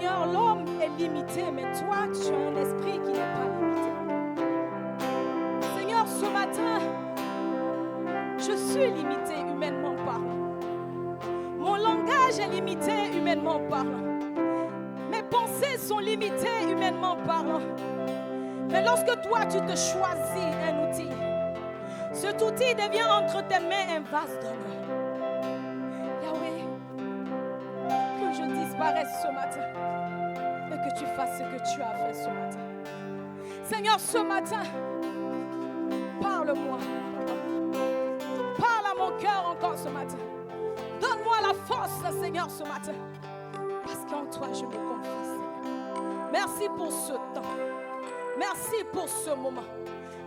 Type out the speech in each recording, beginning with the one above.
Seigneur, l'homme est limité, mais toi, tu as un esprit qui n'est pas limité. Seigneur, ce matin, je suis limité humainement parlant. Mon langage est limité humainement parlant. Mes pensées sont limitées humainement parlant. Mais lorsque toi, tu te choisis un outil, cet outil devient entre tes mains un vase d'honneur. Yahweh, que je disparaisse ce matin et que tu fasses ce que tu as fait ce matin. Seigneur, ce matin, parle-moi. Parle à mon cœur encore ce matin. Donne-moi la force, Seigneur, ce matin. Parce qu'en toi, je me confie, Seigneur. Merci pour ce temps. Merci pour ce moment.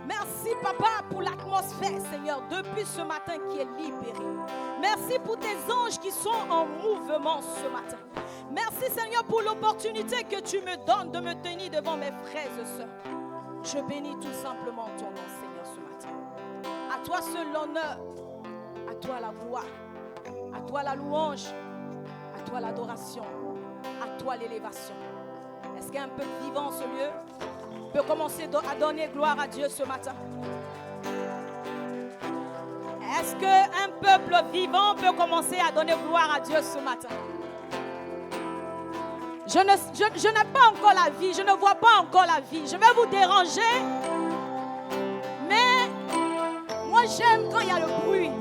Merci, Papa, pour l'atmosphère, Seigneur, depuis ce matin qui est libérée. Merci pour tes anges qui sont en mouvement ce matin. Merci, Seigneur, pour l'opportunité que tu me donnes de me tenir devant mes frères et sœurs. Je bénis tout simplement ton nom, Seigneur, ce matin. À toi seul l'honneur, à toi la gloire, à toi la louange, à toi l'adoration, à toi l'élévation. Est-ce qu'il y a un peu de vivant en ce lieu? Peut commencer à donner gloire à Dieu ce matin. Est-ce qu'un peuple vivant peut commencer à donner gloire à Dieu ce matin? Je n'ai pas encore la vie, je ne vois pas encore la vie. Je vais vous déranger, mais moi j'aime quand il y a le bruit.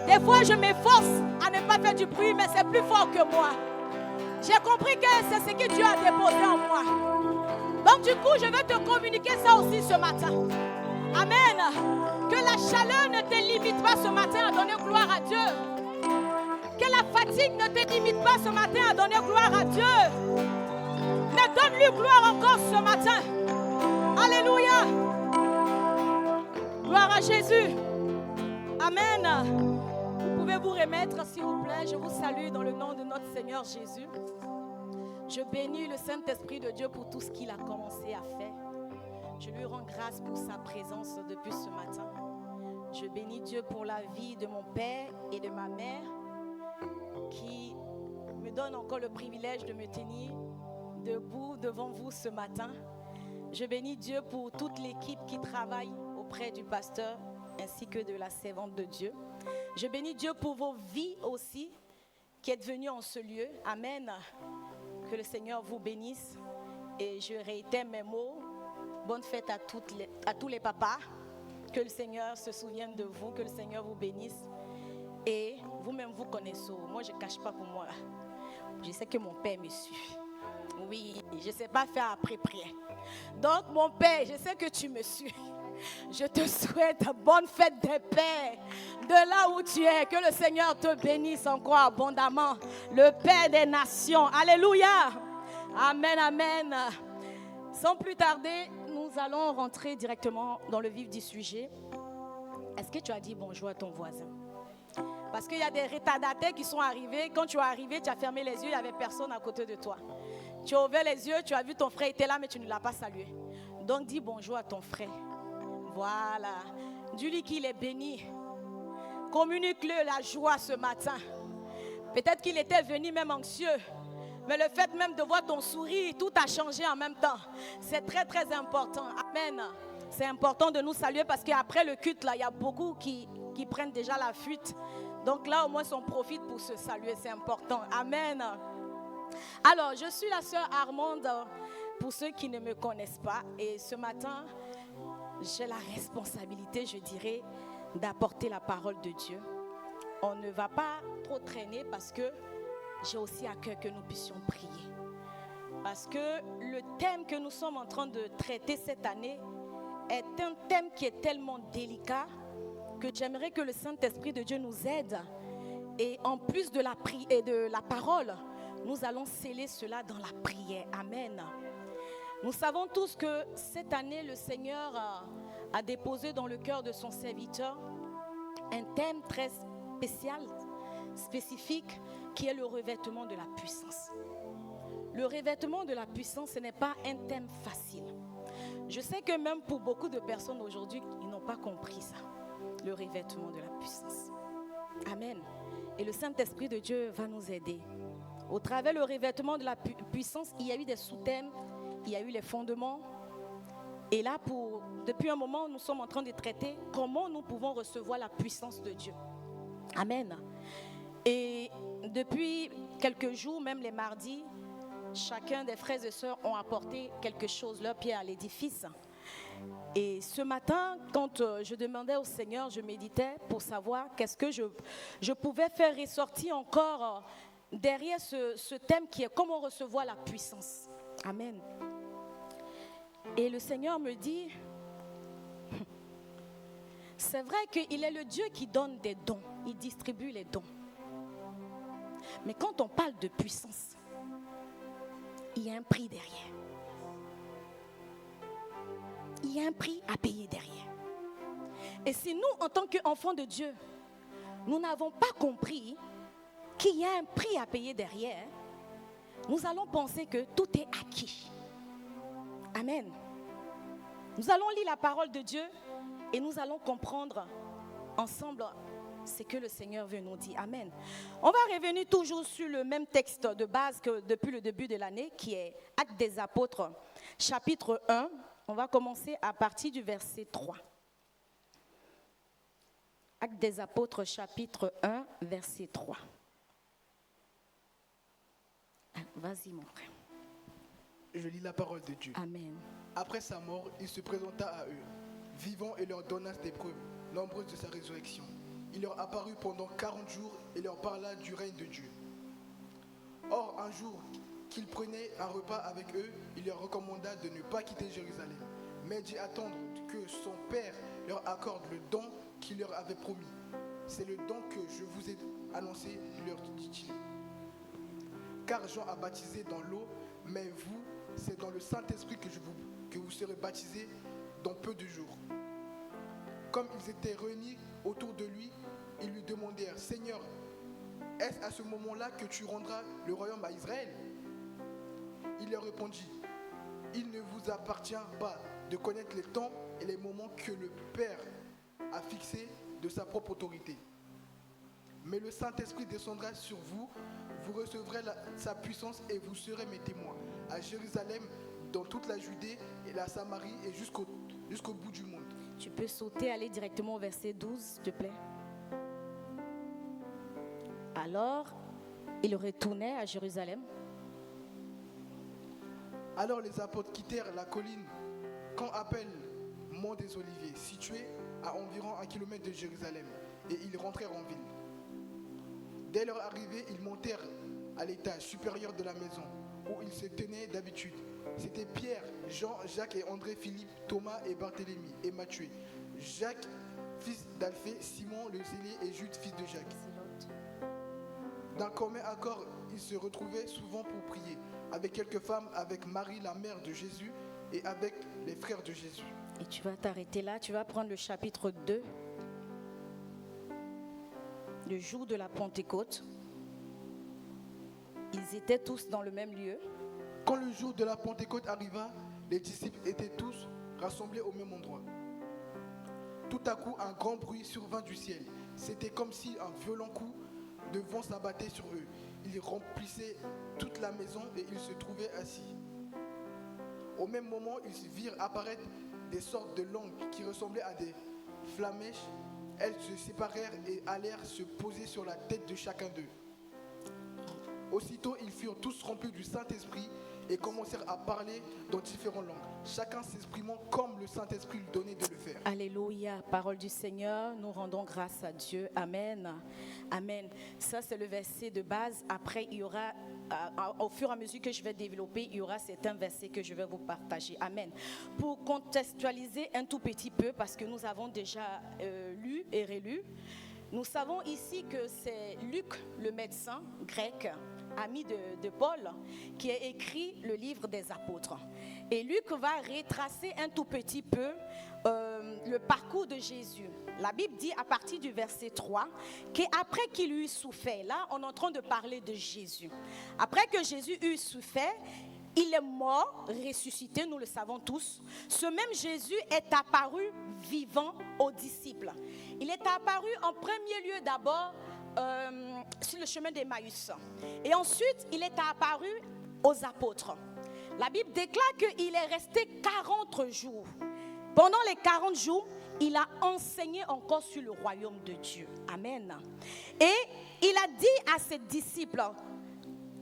Des fois je m'efforce à ne pas faire du bruit, mais c'est plus fort que moi. J'ai compris que c'est ce que Dieu a déposé en moi. Donc du coup, je vais te communiquer ça aussi ce matin. Amen. Que la chaleur ne te limite pas ce matin à donner gloire à Dieu. Que la fatigue ne te limite pas ce matin à donner gloire à Dieu. Mais donne-lui gloire encore ce matin. Alléluia. Gloire à Jésus. Amen. Vous pouvez vous remettre s'il vous plaît. Je vous salue dans le nom de notre Seigneur Jésus. Je bénis le Saint-Esprit de Dieu pour tout ce qu'il a commencé à faire. Je lui rends grâce pour sa présence depuis ce matin. Je bénis Dieu pour la vie de mon père et de ma mère qui me donne encore le privilège de me tenir debout devant vous ce matin. Je bénis Dieu pour toute l'équipe qui travaille auprès du pasteur ainsi que de la servante de Dieu. Je bénis Dieu pour vos vies aussi qui êtes venus en ce lieu. Amen. Que le Seigneur vous bénisse. Et je réitère mes mots. Bonne fête à tous les papas. Que le Seigneur se souvienne de vous. Que le Seigneur vous bénisse. Et vous-même vous connaissez. Moi je ne cache pas pour moi. Je sais que mon père me suit. Oui, je ne sais pas faire après-prière. Donc mon père, je sais que tu me suis. Je te souhaite bonne fête des pères de là où tu es. Que le Seigneur te bénisse encore abondamment. Le Père des nations. Alléluia. Amen, amen. Sans plus tarder, nous allons rentrer directement dans le vif du sujet. Est-ce que tu as dit bonjour à ton voisin? Parce qu'il y a des retardataires qui sont arrivés. Quand tu es arrivé, tu as fermé les yeux, il n'y avait personne à côté de toi. Tu as ouvert les yeux, tu as vu ton frère était là, mais tu ne l'as pas salué. Donc dis bonjour à ton frère. Voilà. Dis-lui qu'il est béni. Communique-le la joie ce matin. Peut-être qu'il était venu même anxieux. Mais le fait même de voir ton sourire, tout a changé en même temps. C'est très très important. Amen. C'est important de nous saluer parce qu'après le culte, là, il y a beaucoup qui prennent déjà la fuite. Donc là, au moins, on profite pour se saluer. C'est important. Amen. Alors, je suis la sœur Armande, pour ceux qui ne me connaissent pas. Et ce matin, j'ai la responsabilité, je dirais, d'apporter la parole de Dieu. On ne va pas trop traîner parce que j'ai aussi à cœur que nous puissions prier. Parce que le thème que nous sommes en train de traiter cette année est un thème qui est tellement délicat que j'aimerais que le Saint-Esprit de Dieu nous aide. Et en plus de la parole, nous allons sceller cela dans la prière. Amen. Nous savons tous que cette année, le Seigneur a déposé dans le cœur de son serviteur un thème très spécial, spécifique, qui est le revêtement de la puissance. Le revêtement de la puissance, ce n'est pas un thème facile. Je sais que même pour beaucoup de personnes aujourd'hui, ils n'ont pas compris ça. Le revêtement de la puissance. Amen. Et le Saint-Esprit de Dieu va nous aider. Au travers le revêtement de la puissance, il y a eu des sous-thèmes, il y a eu les fondements. Et là, depuis un moment, nous sommes en train de traiter comment nous pouvons recevoir la puissance de Dieu. Amen. Et depuis quelques jours, même les mardis, chacun des frères et sœurs ont apporté quelque chose, leur pierre à l'édifice. Et ce matin, quand je demandais au Seigneur, je méditais pour savoir qu'est-ce que je pouvais faire ressortir encore derrière ce thème qui est comment recevoir la puissance. Amen. Et le Seigneur me dit, c'est vrai qu'il est le Dieu qui donne des dons, il distribue les dons. Mais quand on parle de puissance, il y a un prix derrière. Il y a un prix à payer derrière. Et si nous, en tant qu'enfants de Dieu, nous n'avons pas compris qu'il y a un prix à payer derrière, nous allons penser que tout est acquis. Amen. Nous allons lire la parole de Dieu et nous allons comprendre ensemble ce que le Seigneur veut nous dire. Amen. On va revenir toujours sur le même texte de base que depuis le début de l'année, qui est Actes des Apôtres, chapitre 1. On va commencer à partir du verset 3. Actes des Apôtres, chapitre 1, verset 3. Vas-y, mon frère. Je lis la parole de Dieu. Amen. Après sa mort, il se présenta à eux, vivant, et leur donna des preuves nombreuses de sa résurrection. Il leur apparut pendant 40 jours et leur parla du règne de Dieu. Or, un jour qu'il prenait un repas avec eux, il leur recommanda de ne pas quitter Jérusalem, mais d'y attendre que son Père leur accorde le don qu'il leur avait promis. C'est le don que je vous ai annoncé, leur dit-il. Car Jean a baptisé dans l'eau, mais vous, c'est dans le Saint-Esprit que vous serez baptisés dans peu de jours. Comme ils étaient réunis autour de lui, ils lui demandèrent, Seigneur, est-ce à ce moment-là que tu rendras le royaume à Israël? Il leur répondit, il ne vous appartient pas de connaître les temps et les moments que le Père a fixés de sa propre autorité. Mais le Saint-Esprit descendra sur vous, vous recevrez sa puissance et vous serez mes témoins à Jérusalem, dans toute la Judée et la Samarie et jusqu'au bout du monde. Tu peux sauter, aller directement au verset 12, s'il te plaît. Alors, il retournait à Jérusalem. Alors les apôtres quittèrent la colline qu'on appelle Mont des Oliviers, situé à environ 1 kilomètre de Jérusalem, et ils rentrèrent en ville. Dès leur arrivée, ils montèrent à l'étage supérieur de la maison, où ils se tenaient d'habitude. C'était Pierre, Jean, Jacques et André, Philippe, Thomas et Barthélemy et Matthieu, Jacques, fils d'Alphée, Simon le Zélé et Jude, fils de Jacques. D'un commun accord, ils se retrouvaient souvent pour prier, avec quelques femmes, avec Marie, la mère de Jésus, et avec les frères de Jésus. Et tu vas t'arrêter là, tu vas prendre le chapitre 2, le jour de la Pentecôte. Ils étaient tous dans le même lieu. Quand le jour de la Pentecôte arriva, les disciples étaient tous rassemblés au même endroit. Tout à coup, un grand bruit survint du ciel. C'était comme si un violent coup de vent s'abattait sur eux. Ils remplissaient toute la maison et ils se trouvaient assis. Au même moment, ils virent apparaître des sortes de langues qui ressemblaient à des flammèches. Elles se séparèrent et allèrent se poser sur la tête de chacun d'eux. Aussitôt, ils furent tous remplis du Saint-Esprit et commencèrent à parler dans différentes langues, chacun s'exprimant comme le Saint-Esprit lui donnait de le faire. Alléluia, parole du Seigneur, nous rendons grâce à Dieu. Amen. Amen. Ça, c'est le verset de base. Après, il y aura, au fur et à mesure que je vais développer, il y aura certains versets que je vais vous partager. Amen. Pour contextualiser un tout petit peu, parce que nous avons déjà lu et relu, nous savons ici que c'est Luc, le médecin grec, ami de Paul, qui a écrit le livre des apôtres. Et Luc va retracer un tout petit peu le parcours de Jésus. La Bible dit à partir du verset 3 qu'après qu'il eut souffert, là on est en train de parler de Jésus. Après que Jésus eut souffert, il est mort, ressuscité, nous le savons tous. Ce même Jésus est apparu vivant aux disciples. Il est apparu en premier lieu d'abord sur le chemin d'Emmaüs. Et ensuite, il est apparu aux apôtres. La Bible déclare qu'il est resté 40 jours. Pendant les 40 jours, il a enseigné encore sur le royaume de Dieu. Amen. Et il a dit à ses disciples,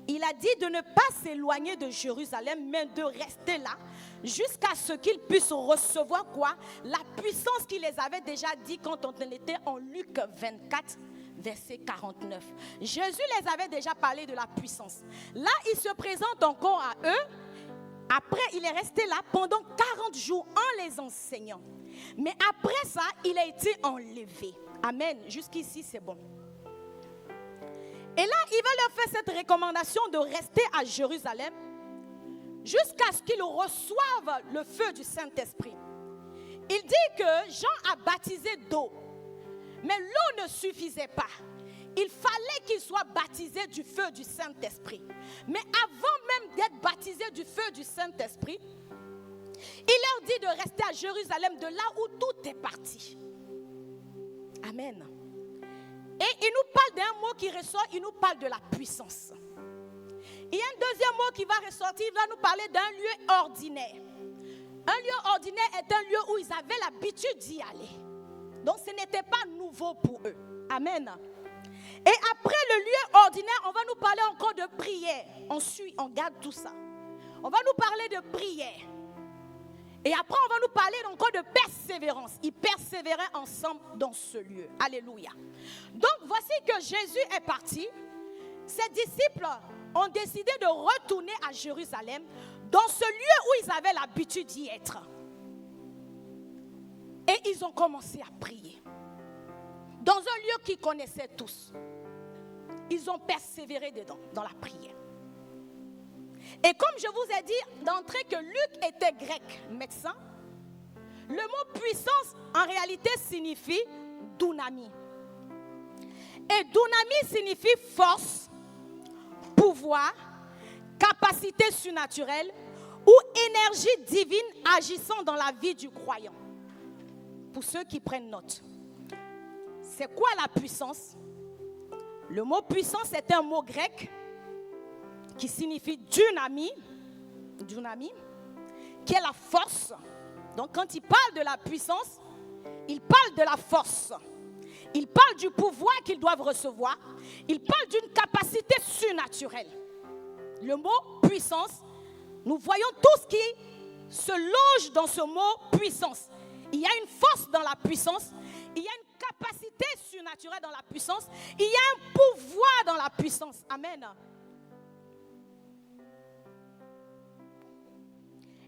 il a dit de ne pas s'éloigner de Jérusalem, mais de rester là jusqu'à ce qu'ils puissent recevoir quoi? La puissance qu'il les avait déjà dit quand on était en Luc 24, verset 49. Jésus les avait déjà parlé de la puissance. Là, il se présente encore à eux. Après, il est resté là pendant 40 jours en les enseignant. Mais après ça, il a été enlevé. Amen. Jusqu'ici, c'est bon. Et là, il va leur faire cette recommandation de rester à Jérusalem jusqu'à ce qu'ils reçoivent le feu du Saint-Esprit. Il dit que Jean a baptisé d'eau, mais l'eau ne suffisait pas. Il fallait qu'il soit baptisé du feu du Saint-Esprit. Mais avant même d'être baptisé du feu du Saint-Esprit, il leur dit de rester à Jérusalem, de là où tout est parti. Amen. Et il nous parle d'un mot qui ressort, il nous parle de la puissance. Il y a un deuxième mot qui va ressortir, il va nous parler d'un lieu ordinaire. Un lieu ordinaire est un lieu où ils avaient l'habitude d'y aller. Donc ce n'était pas nouveau pour eux. Amen. Et après le lieu ordinaire, on va nous parler encore de prière. On suit, on garde tout ça. On va nous parler de prière. Et après, on va nous parler encore de persévérance. Ils persévéraient ensemble dans ce lieu. Alléluia. Donc, voici que Jésus est parti. Ses disciples ont décidé de retourner à Jérusalem, dans ce lieu où ils avaient l'habitude d'y être. Et ils ont commencé à prier. Dans un lieu qu'ils connaissaient tous. Ils ont persévéré dedans, dans la prière. Et comme je vous ai dit d'entrée que Luc était grec, médecin, le mot puissance en réalité signifie dunami. Et dunami signifie force, pouvoir, capacité surnaturelle ou énergie divine agissant dans la vie du croyant. Pour ceux qui prennent note. C'est quoi la puissance? Le mot puissance est un mot grec qui signifie dunami, qui est la force. Donc quand il parle de la puissance, il parle de la force. Il parle du pouvoir qu'ils doivent recevoir. Il parle d'une capacité surnaturelle. Le mot puissance, nous voyons tout ce qui se loge dans ce mot puissance. Il y a une force dans la puissance. Il y a une capacité surnaturelle dans la puissance. Il y a un pouvoir dans la puissance. Amen.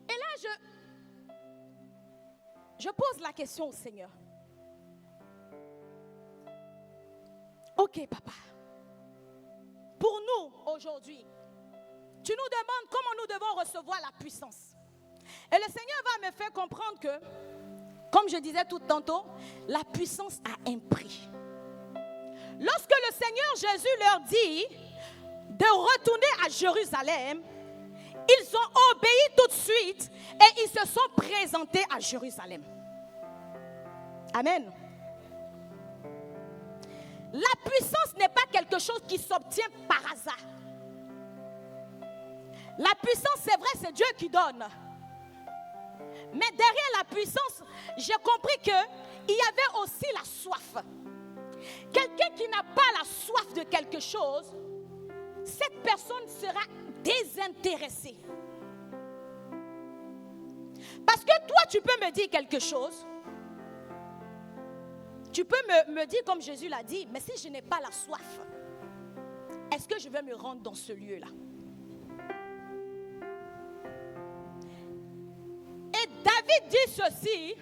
Et là, je pose la question au Seigneur. Ok, papa. Pour nous, aujourd'hui, tu nous demandes comment nous devons recevoir la puissance. Et le Seigneur va me faire comprendre que, comme je disais tout tantôt, la puissance a un prix. Lorsque le Seigneur Jésus leur dit de retourner à Jérusalem, ils ont obéi tout de suite et ils se sont présentés à Jérusalem. Amen. La puissance n'est pas quelque chose qui s'obtient par hasard. La puissance, c'est vrai, c'est Dieu qui donne. Mais derrière la puissance, j'ai compris qu'il y avait aussi la soif. Quelqu'un qui n'a pas la soif de quelque chose, cette personne sera désintéressée. Parce que toi, tu peux me dire quelque chose. Tu peux me dire comme Jésus l'a dit, mais si je n'ai pas la soif, est-ce que je vais me rendre dans ce lieu-là? Et David dit ceci,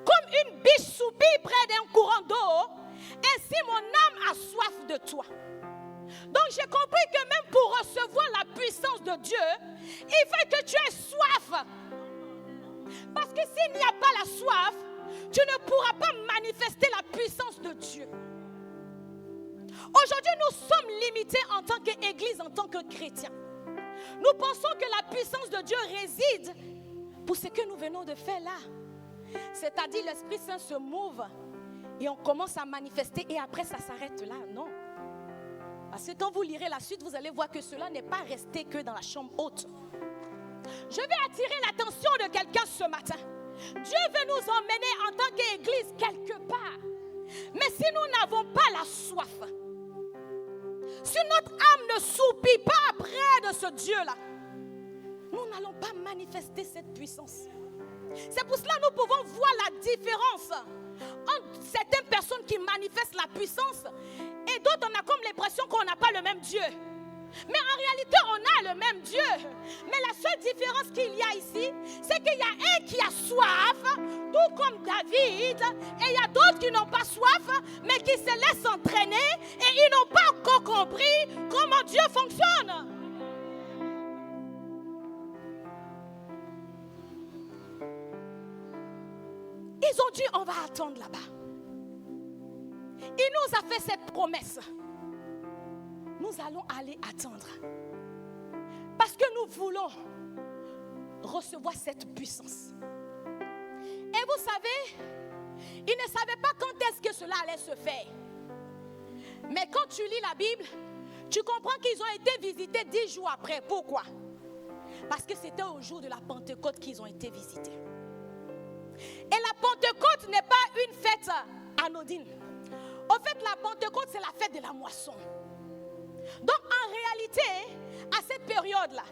comme une biche soupire près d'un courant d'eau, ainsi mon âme a soif de toi. Donc j'ai compris que même pour recevoir la puissance de Dieu, il faut que tu aies soif. Parce que s'il n'y a pas la soif, tu ne pourras pas manifester la puissance de Dieu. Aujourd'hui, nous sommes limités en tant qu'Église, en tant que chrétiens. Nous pensons que la puissance de Dieu réside pour ce que nous venons de faire là. C'est-à-dire l'Esprit Saint se mouve Et on commence à manifester et après ça s'arrête là. Non. Parce que quand vous lirez la suite, vous allez voir que cela n'est pas resté que dans la chambre haute. Je vais attirer l'attention de quelqu'un ce matin. Dieu veut nous emmener en tant qu'Église quelque part. Mais si nous n'avons pas la soif, si notre âme ne soupire pas près de ce Dieu-là, nous n'allons pas manifester cette puissance. C'est pour cela que nous pouvons voir la différence entre certaines personnes qui manifestent la puissance et d'autres, on a comme l'impression qu'on n'a pas le même Dieu. Mais en réalité, on a le même Dieu. Mais la seule différence qu'il y a ici, c'est qu'il y a un qui a soif, tout comme David, et il y a d'autres qui n'ont pas soif, mais qui se laissent entraîner et ils n'ont pas encore compris comment Dieu fonctionne. Ils ont dit, on va attendre là-bas. Il nous a fait cette promesse. Nous allons aller attendre. Parce que nous voulons recevoir cette puissance. Et vous savez, ils ne savaient pas quand est-ce que cela allait se faire. Mais quand tu lis la Bible, tu comprends qu'ils ont été visités 10 jours après. Pourquoi? Parce que c'était au jour de la Pentecôte qu'ils ont été visités. Et la Pentecôte n'est pas une fête anodine. En fait, la Pentecôte, c'est la fête de la moisson. Donc, en réalité, à cette période-là,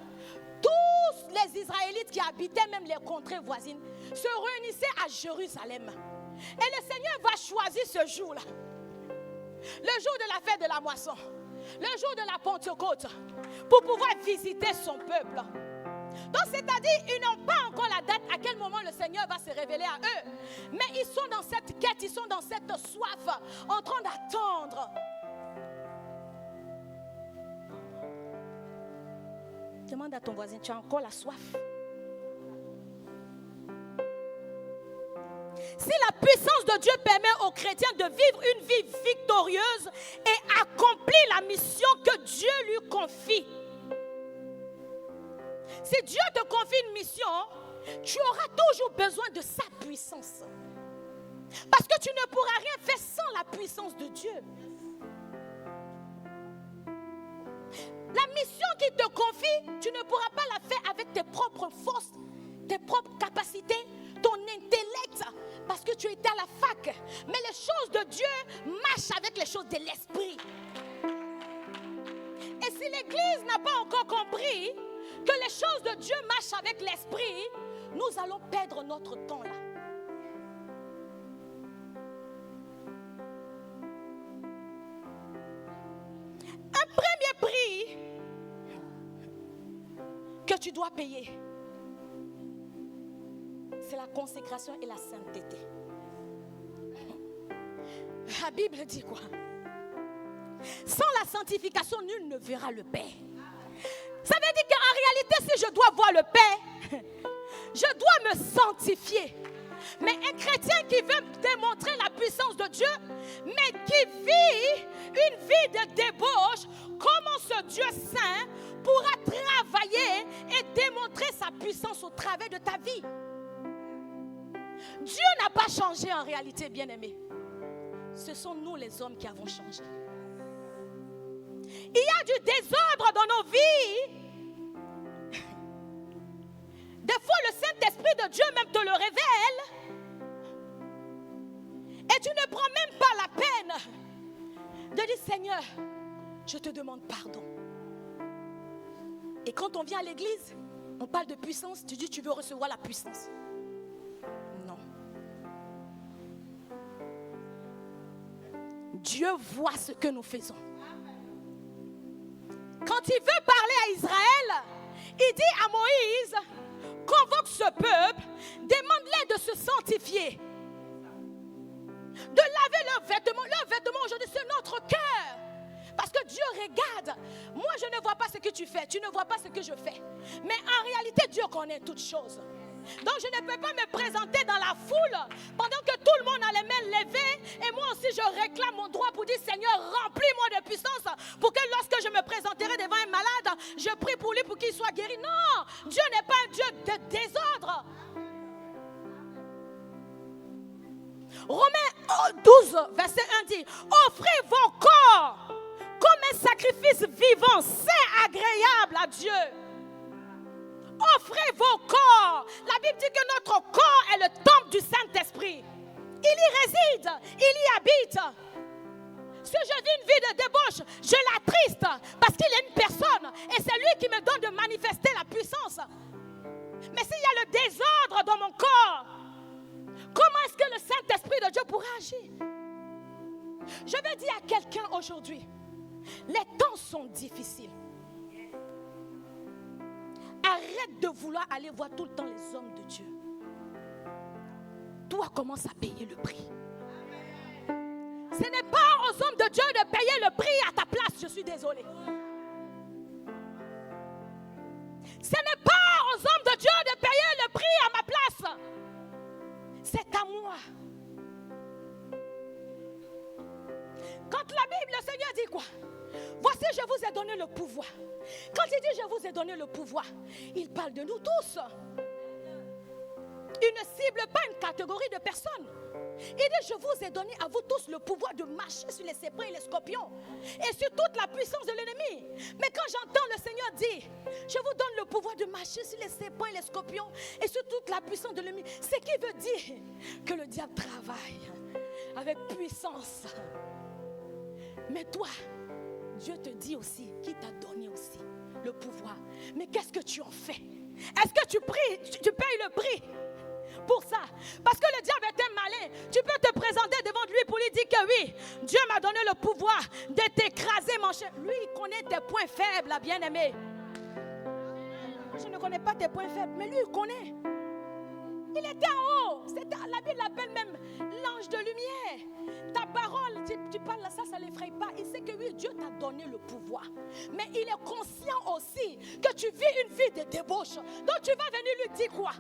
tous les Israélites qui habitaient même les contrées voisines se réunissaient à Jérusalem. Et le Seigneur va choisir ce jour-là, le jour de la fête de la moisson, le jour de la Pentecôte, pour pouvoir visiter son peuple. Donc, c'est-à-dire, ils n'ont pas encore la date à quel moment le Seigneur va se révéler à eux. Mais ils sont dans cette quête, ils sont dans cette soif, en train d'attendre. Demande à ton voisin, tu as encore la soif? Si la puissance de Dieu permet aux chrétiens de vivre une vie victorieuse et accomplir la mission que Dieu lui confie, si Dieu te confie une mission, tu auras toujours besoin de sa puissance. Parce que tu ne pourras rien faire sans la puissance de Dieu. La mission qu'il te confie, tu ne pourras pas la faire avec tes propres forces, tes propres capacités, ton intellect, parce que tu étais à la fac. Mais les choses de Dieu marchent avec les choses de l'esprit. Et si l'Église n'a pas encore compris que les choses de Dieu marchent avec l'esprit, nous allons perdre notre temps là. Un premier prix que tu dois payer, c'est la consécration et la sainteté. La Bible dit quoi? Sans la sanctification, nul ne verra le Père. Ça veut dire qu'en réalité, si je dois voir le Père, je dois me sanctifier. Mais un chrétien qui veut démontrer la puissance de Dieu, mais qui vit une vie de débauche, comment ce Dieu saint pourra travailler et démontrer sa puissance au travers de ta vie? Dieu n'a pas changé en réalité, bien-aimé. Ce sont nous les hommes qui avons changé. Il y a du désordre dans nos vies. Des fois, le Saint-Esprit de Dieu même te le révèle. Et tu ne prends même pas la peine de dire, Seigneur, je te demande pardon. Et quand on vient à l'église, on parle de puissance, tu dis, tu veux recevoir la puissance. Non. Dieu voit ce que nous faisons. Quand il veut parler à Israël, il dit à Moïse, convoque ce peuple, demande-les de se sanctifier, de laver leurs vêtements. Leurs vêtements aujourd'hui, c'est notre cœur. Parce que Dieu regarde. Moi, je ne vois pas ce que tu fais. Tu ne vois pas ce que je fais. Mais en réalité, Dieu connaît toutes choses. Donc, je ne peux pas me présenter dans la foule pendant que tout le monde a les mains levées. Et moi aussi, je réclame mon droit pour dire, Seigneur, remplis-moi de puissance pour que lorsque je me présenterai devant un malade, je prie pour lui pour qu'il soit guéri. Non, Dieu n'est pas un Dieu de désordre. Romains 12, verset 1 dit, offrez vos corps comme un sacrifice vivant, saint, agréable à Dieu. Offrez vos corps. La Bible dit que notre corps est le temple du Saint-Esprit. Il y réside, il y habite. Si je vis une vie de débauche, je l'attriste parce qu'il y a une personne et c'est lui qui me donne de manifester la puissance. Mais s'il y a le désordre dans mon corps, comment est-ce que le Saint-Esprit de Dieu pourra agir? Je veux dire à quelqu'un aujourd'hui, les temps sont difficiles. Arrête de vouloir aller voir tout le temps les hommes de Dieu. Toi, commence à payer le prix. Ce n'est pas aux hommes de Dieu de payer le prix à ta place, je suis désolée. Ce n'est pas aux hommes de Dieu de payer le prix à ma place. C'est à moi. Quand la Bible, le Seigneur dit quoi? Voici, je vous ai donné le pouvoir. Quand il dit je vous ai donné le pouvoir, il parle de nous tous. Il ne cible pas une catégorie de personnes. Il dit je vous ai donné à vous tous le pouvoir de marcher sur les serpents et les scorpions et sur toute la puissance de l'ennemi. Mais quand j'entends le Seigneur dire je vous donne le pouvoir de marcher sur les serpents et les scorpions et sur toute la puissance de l'ennemi, c'est qui veut dire que le diable travaille avec puissance. Mais toi, Dieu te dit aussi qu'il t'a donné aussi le pouvoir. Mais qu'est-ce que tu en fais? Est-ce que tu pries, tu payes le prix pour ça? Parce que le diable est un malin. Tu peux te présenter devant lui pour lui dire que oui, Dieu m'a donné le pouvoir de t'écraser, mon cher. Lui, il connaît tes points faibles, la bien-aimée. Je ne connais pas tes points faibles, mais lui, il connaît. Il était en haut. La Bible l'appelle même l'ange de lumière. Ta parole, tu parles à ça, ça ne l'effraie pas. Il sait que oui, Dieu t'a donné le pouvoir. Mais il est conscient aussi que tu vis une vie de débauche. Donc tu vas venir lui dire quoi?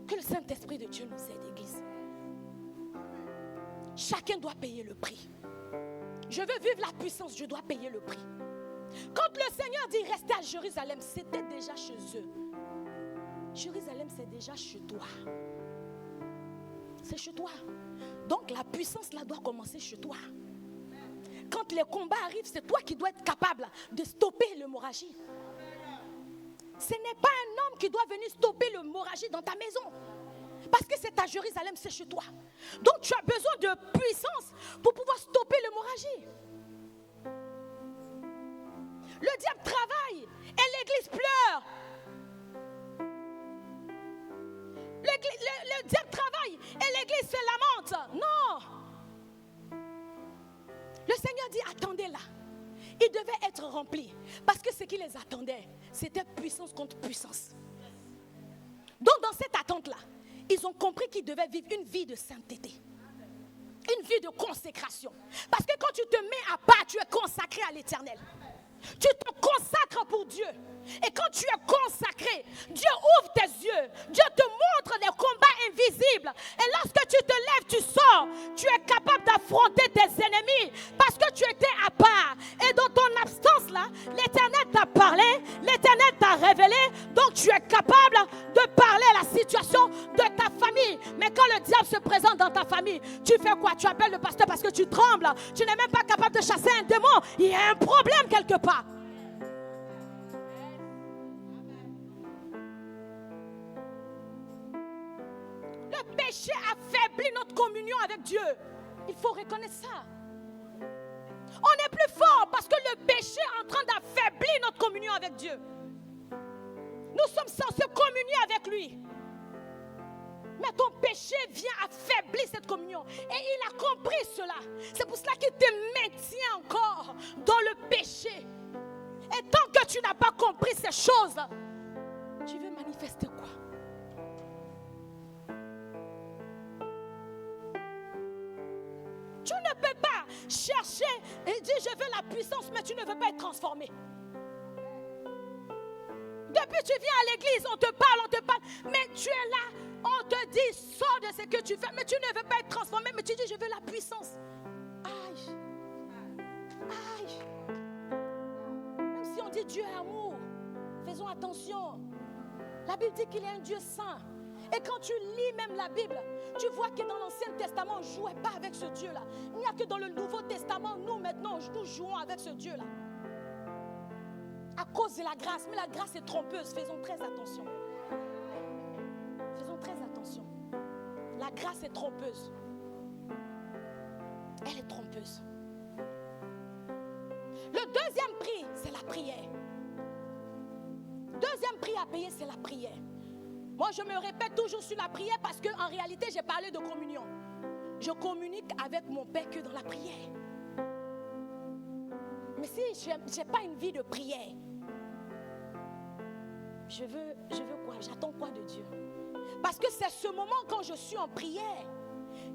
Que le Saint-Esprit de Dieu nous aide, Église. Chacun doit payer le prix. Je veux vivre la puissance, je dois payer le prix. Quand le Seigneur dit rester à Jérusalem, c'était déjà chez eux. Jérusalem, c'est déjà chez toi. C'est chez toi. Donc la puissance là doit commencer chez toi. Quand les combats arrivent, c'est toi qui dois être capable de stopper l'hémorragie. Ce n'est pas un homme qui doit venir stopper l'hémorragie dans ta maison. Parce que c'est à Jérusalem, c'est chez toi. Donc tu as besoin de puissance pour pouvoir stopper l'hémorragie. Le diable travaille et l'église pleure. Le diable travaille et l'église se lamente. Non. Le Seigneur dit attendez là. Ils devaient être remplis. Parce que ce qui les attendait, c'était puissance contre puissance. Donc dans cette attente-là, ils ont compris qu'ils devaient vivre une vie de sainteté. Une vie de consécration. Parce que quand tu te mets à part, tu es consacré à l'Éternel. Tu te consacres pour Dieu. Et quand tu es consacré, Dieu ouvre tes yeux. Dieu te montre des combats invisibles. Et lorsque tu te lèves, tu sors. Tu es capable d'affronter tes ennemis. Parce que tu étais à part. Et dans ton absence là, l'Éternel t'a parlé. L'Éternel t'a révélé. Donc tu es capable de parler à la situation de ta famille. Mais quand le diable se présente dans ta famille, tu fais quoi? Tu appelles le pasteur parce que tu trembles. Tu n'es même pas capable de chasser un démon. Il y a un problème quelque part. Le péché affaiblit notre communion avec Dieu. Il faut reconnaître ça. On est plus fort parce que le péché est en train d'affaiblir notre communion avec Dieu. Nous sommes censés communier avec lui. Mais ton péché vient affaiblir cette communion. Et il a compris cela. C'est pour cela qu'il te maintient encore dans le péché. Et tant que tu n'as pas compris ces choses, tu veux manifester quoi? Tu ne peux pas chercher et dire je veux la puissance, mais tu ne veux pas être transformé. Depuis tu viens à l'église, on te parle, mais tu es là, on te dit sors de ce que tu fais, mais tu ne veux pas être transformé, mais tu dis je veux la puissance. Aïe, aïe. Même si on dit Dieu est amour, faisons attention. La Bible dit qu'il est un Dieu saint. Et quand tu lis même la Bible, tu vois que dans l'Ancien Testament, on ne jouait pas avec ce Dieu-là. Il n'y a que dans le Nouveau Testament, nous maintenant, nous jouons avec ce Dieu-là. À cause de la grâce. Mais la grâce est trompeuse. Faisons très attention. Faisons très attention. La grâce est trompeuse. Elle est trompeuse. Le deuxième prix, c'est la prière. Deuxième prix à payer, c'est la prière. Moi, je me répète toujours sur la prière parce qu'en réalité, j'ai parlé de communion. Je communique avec mon Père que dans la prière. Mais si je n'ai pas une vie de prière, je veux quoi? J'attends quoi de Dieu? Parce que c'est ce moment quand je suis en prière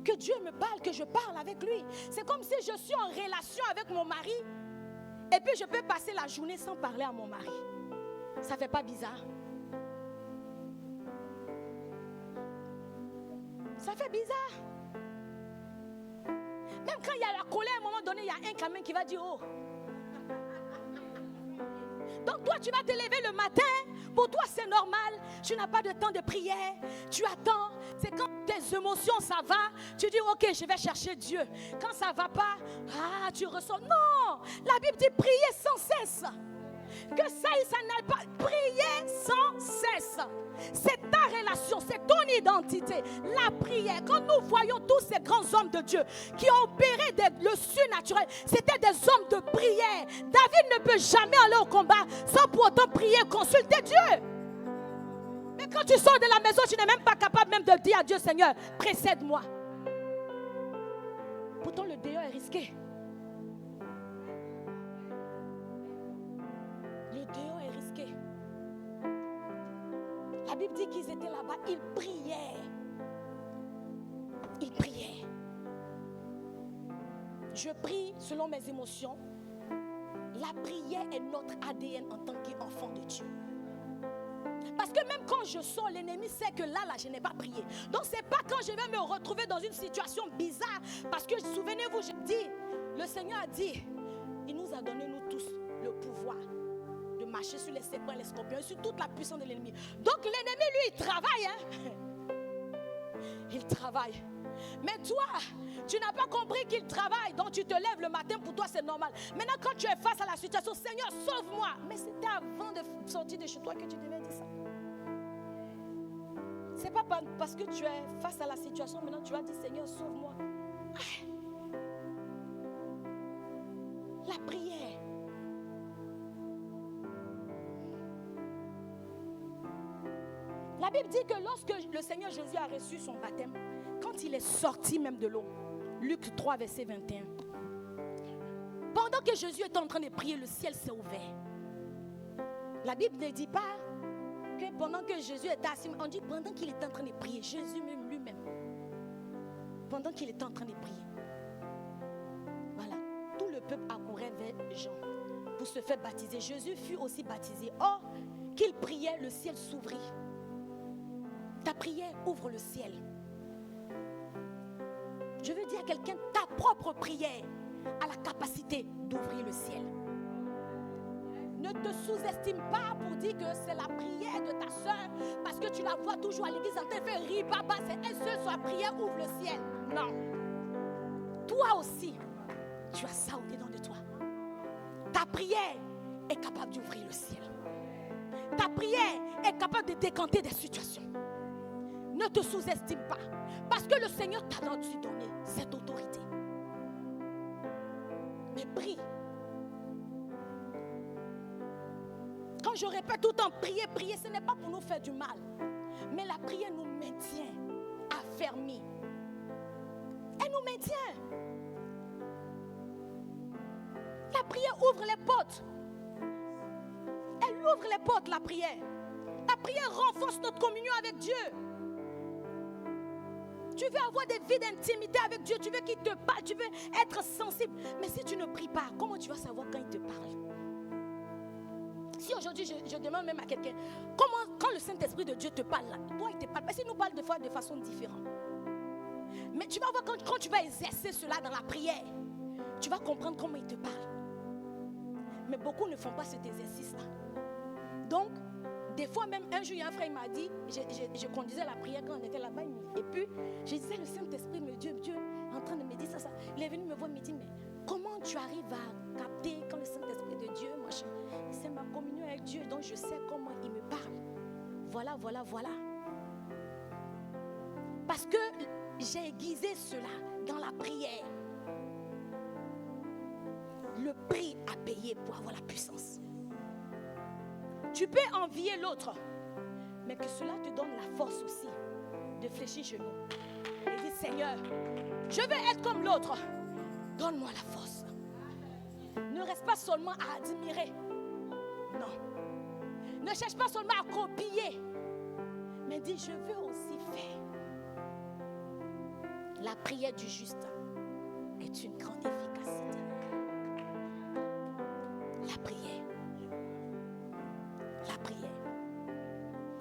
que Dieu me parle, que je parle avec lui. C'est comme si je suis en relation avec mon mari et puis je peux passer la journée sans parler à mon mari. Ça ne fait pas bizarre? Ça fait bizarre. Même quand il y a la colère, à un moment donné, il y a un quand même qui va dire oh. Donc toi, tu vas te lever le matin. Pour toi, c'est normal. Tu n'as pas de temps de prière. Tu attends. C'est quand tes émotions, ça va. Tu dis, ok, je vais chercher Dieu. Quand ça ne va pas, tu ressens. Non, la Bible dit prier sans cesse. Que ça n'aille pas. Prier sans cesse. C'est ta relation, c'est ton identité. La prière. Quand nous voyons tous ces grands hommes de Dieu qui ont opéré le surnaturel, c'était des hommes de prière. David ne peut jamais aller au combat sans pour autant prier, consulter Dieu. Mais quand tu sors de la maison, tu n'es même pas capable même de dire à Dieu, Seigneur, précède-moi. Pourtant, le dehors est risqué. Le dehors est risqué. La Bible dit qu'ils étaient là-bas, ils priaient. Ils priaient. Je prie selon mes émotions. La prière est notre ADN en tant qu'enfant de Dieu. Parce que même quand je sors, l'ennemi sait que là, je n'ai pas prié. Donc c'est pas quand je vais me retrouver dans une situation bizarre. Parce que souvenez-vous, je dis, le Seigneur a dit, il nous a donné nous tous le pouvoir de marcher sur les serpents et les scorpions et sur toute la puissance de l'ennemi. Donc l'ennemi, lui, il travaille. Il travaille. Mais toi, tu n'as pas compris qu'il travaille. Donc tu te lèves le matin, pour toi c'est normal. Maintenant quand tu es face à la situation, Seigneur, sauve-moi. Mais c'était avant de sortir de chez toi que tu devais dire ça. C'est pas parce que tu es face à la situation, maintenant tu vas dire, Seigneur, sauve-moi. La prière. La Bible dit que lorsque le Seigneur Jésus a reçu son baptême, quand il est sorti même de l'eau, Luc 3, verset 21, pendant que Jésus était en train de prier, le ciel s'est ouvert. La Bible ne dit pas que pendant que Jésus était assis, on dit pendant qu'il était en train de prier, Jésus même lui-même, pendant qu'il était en train de prier, voilà, tout le peuple accourait vers Jean pour se faire baptiser. Jésus fut aussi baptisé. Or, qu'il priait, le ciel s'ouvrit. Ta prière ouvre le ciel. Je veux dire à quelqu'un, ta propre prière a la capacité d'ouvrir le ciel. Ne te sous-estime pas pour dire que c'est la prière de ta soeur parce que tu la vois toujours à l'église en train de faire rire, papa, c'est elle seule, sa prière ouvre le ciel. Non. Toi aussi, tu as ça au-dedans de toi. Ta prière est capable d'ouvrir le ciel. Ta prière est capable de décanter des situations. Ne te sous-estime pas. Parce que le Seigneur t'a donné cette autorité. Mais prie. Quand je répète tout le temps, prier, prier, ce n'est pas pour nous faire du mal. Mais la prière nous maintient affermis. Elle nous maintient. La prière ouvre les portes. Elle ouvre les portes, la prière. La prière renforce notre communion avec Dieu. Tu veux avoir des vies d'intimité avec Dieu. Tu veux qu'il te parle. Tu veux être sensible. Mais si tu ne pries pas, comment tu vas savoir quand il te parle? Si aujourd'hui je demande même à quelqu'un, comment, quand le Saint-Esprit de Dieu te parle, là, toi il te parle. Parce qu'il nous parle des fois de façon différente. Mais tu vas voir quand tu vas exercer cela dans la prière, tu vas comprendre comment il te parle. Mais beaucoup ne font pas cet exercice-là. Donc, Des fois même, un jour, il y a un frère il m'a dit, je conduisais la prière quand on était là-bas. Et puis, je disais, le Saint-Esprit me dit, Dieu est en train de me dire ça. Il est venu me voir, il me dit, mais comment tu arrives à capter quand le Saint-Esprit de Dieu, machin? C'est ma communion avec Dieu, donc je sais comment il me parle. Voilà. Parce que j'ai aiguisé cela dans la prière. Le prix à payer pour avoir la puissance. Tu peux envier l'autre, mais que cela te donne la force aussi de fléchir genoux et dire, Seigneur, je veux être comme l'autre. Donne-moi la force. Ne reste pas seulement à admirer. Non. Ne cherche pas seulement à copier. Mais dis, je veux aussi faire. La prière du juste est une grande efficacité. La prière,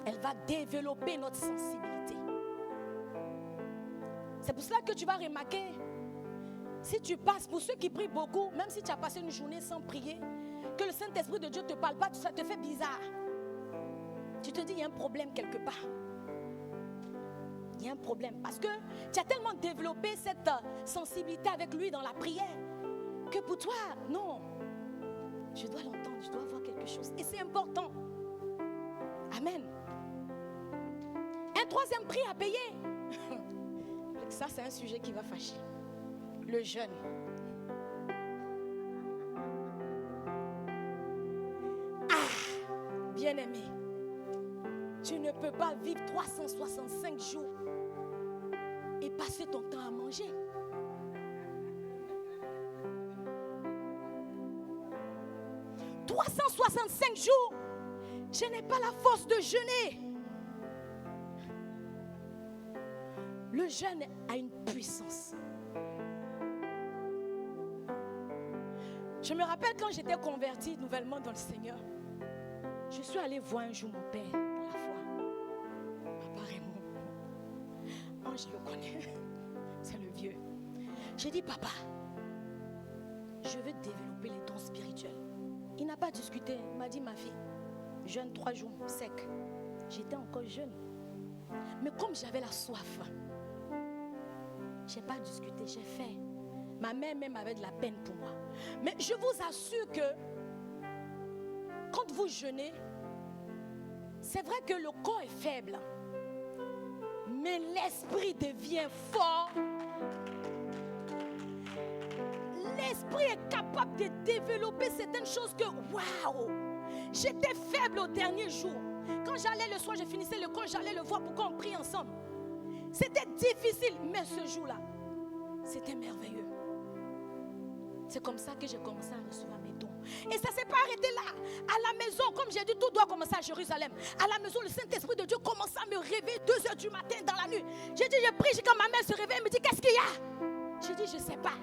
elle va développer notre sensibilité. C'est pour cela que tu vas remarquer, si tu passes, pour ceux qui prient beaucoup, même si tu as passé une journée sans prier, que le Saint-Esprit de Dieu ne te parle pas, ça te fait bizarre. Tu te dis, il y a un problème quelque part. Il y a un problème. Parce que tu as tellement développé cette sensibilité avec lui dans la prière, que pour toi, non. Je dois l'entendre, je dois voir quelque chose. Et c'est important. Amen. Un troisième prix à payer. Ça, c'est un sujet qui va fâcher. Le jeûne. Bien-aimé, tu ne peux pas vivre 365 jours et passer ton temps à manger. « 365 jours, je n'ai pas la force de jeûner. » Le jeûne a une puissance. Je me rappelle quand j'étais convertie nouvellement dans le Seigneur, je suis allée voir un jour mon père dans la foi. Papa Raymond. Je le connais. C'est le vieux. J'ai dit, papa, je veux développer les dons spirituels. Il n'a pas discuté. Il m'a dit, ma fille, jeûne 3 jours, sec. J'étais encore jeune. Mais comme j'avais la soif, je n'ai pas discuté, j'ai fait. Ma mère même avait de la peine pour moi. Mais je vous assure que quand vous jeûnez, c'est vrai que le corps est faible, mais l'esprit devient fort. L'esprit est capable de développer certaines choses que, waouh, j'étais faible au dernier jour. Quand j'allais le soir, je finissais le cours, j'allais le voir pour qu'on prie ensemble. C'était difficile, mais ce jour-là, c'était merveilleux. C'est comme ça que j'ai commencé à recevoir mes dons. Et ça ne s'est pas arrêté là. À la maison, comme j'ai dit, tout doit commencer à Jérusalem. À la maison, le Saint-Esprit de Dieu commençait à me réveiller 2h du matin dans la nuit. J'ai dit, je prie, quand ma mère se réveille, elle me dit, qu'est-ce qu'il y a? J'ai dit, je ne sais pas.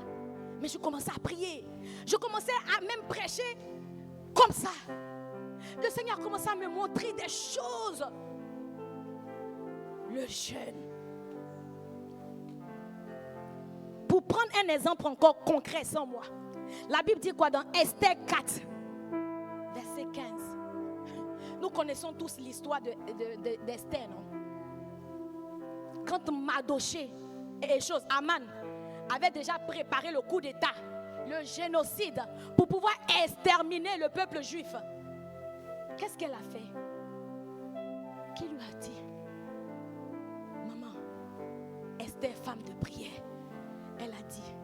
Mais je commençais à prier. Je commençais à même prêcher comme ça. Le Seigneur commençait à me montrer des choses. Le jeûne. Pour prendre un exemple encore concret sans moi. La Bible dit quoi dans Esther 4, verset 15. Nous connaissons tous l'histoire d'Esther, non? Quand Mardoché et Aman avait déjà préparé le coup d'état, le génocide, pour pouvoir exterminer le peuple juif. Qu'est-ce qu'elle a fait? Qui lui a dit? Maman, Esther, femme de prière, elle a dit,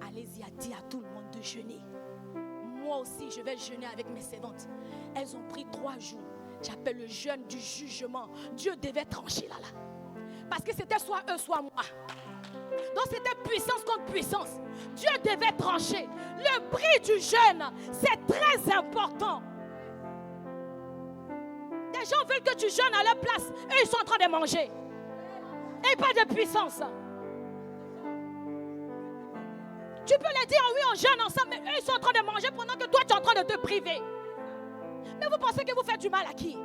allez-y, a dit à tout le monde de jeûner. Moi aussi, je vais jeûner avec mes servantes. Elles ont pris 3 jours. J'appelle le jeûne du jugement. Dieu devait trancher là. Parce que c'était soit eux, soit moi. Donc c'était puissance contre puissance. Dieu devait trancher. Le prix du jeûne, c'est très important. Des gens veulent que tu jeûnes à leur place. Eux, ils sont en train de manger. Et pas de puissance. Tu peux les dire, oui, on jeûne ensemble, mais eux, ils sont en train de manger pendant que toi, tu es en train de te priver. Mais vous pensez que vous faites du mal à qui?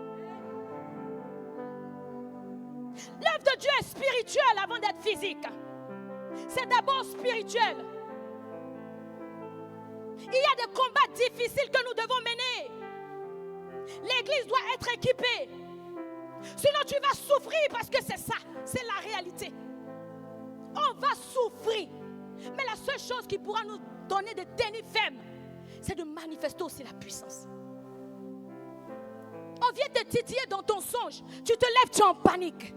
L'œuvre de Dieu est spirituelle avant d'être physique. C'est d'abord spirituel. Il y a des combats difficiles que nous devons mener. L'église doit être équipée. Sinon tu vas souffrir parce que c'est ça, c'est la réalité. On va souffrir. Mais la seule chose qui pourra nous donner de tenir ferme, c'est de manifester aussi la puissance. On vient te titiller dans ton songe. Tu te lèves, tu es en panique.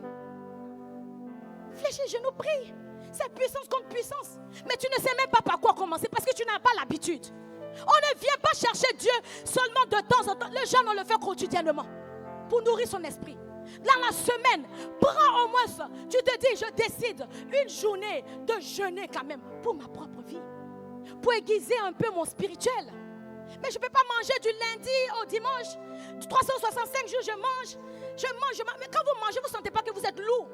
Fléchis, genoux, prie. C'est puissance contre puissance. Mais tu ne sais même pas par quoi commencer parce que tu n'as pas l'habitude. On ne vient pas chercher Dieu seulement de temps en temps. Le jeûne, on le fait quotidiennement pour nourrir son esprit. Dans la semaine, prends au moins ça. Tu te dis, je décide une journée de jeûner quand même pour ma propre vie. Pour aiguiser un peu mon spirituel. Mais je ne peux pas manger du lundi au dimanche. 365 jours, je mange. Mais quand vous mangez, vous ne sentez pas que vous êtes lourd.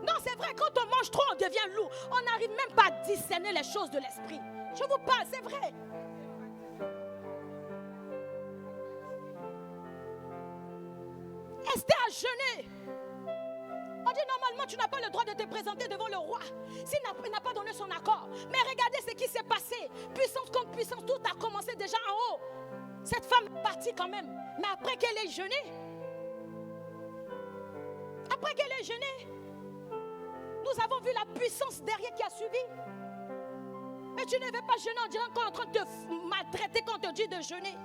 Non, c'est vrai, quand on mange trop, on devient lourd. On n'arrive même pas à discerner les choses de l'esprit. Je vous parle, c'est vrai. Esther a jeûné. On dit normalement tu n'as pas le droit de te présenter devant le roi s'il n'a pas donné son accord. Mais regardez ce qui s'est passé. Puissance contre puissance, tout a commencé déjà en haut. Cette femme est partie quand même. Mais après qu'elle ait jeûné, nous avons vu la puissance derrière qui a suivi. Mais tu ne veux pas jeûner en disant qu'on est en train de te maltraiter quand on te dit de jeûner.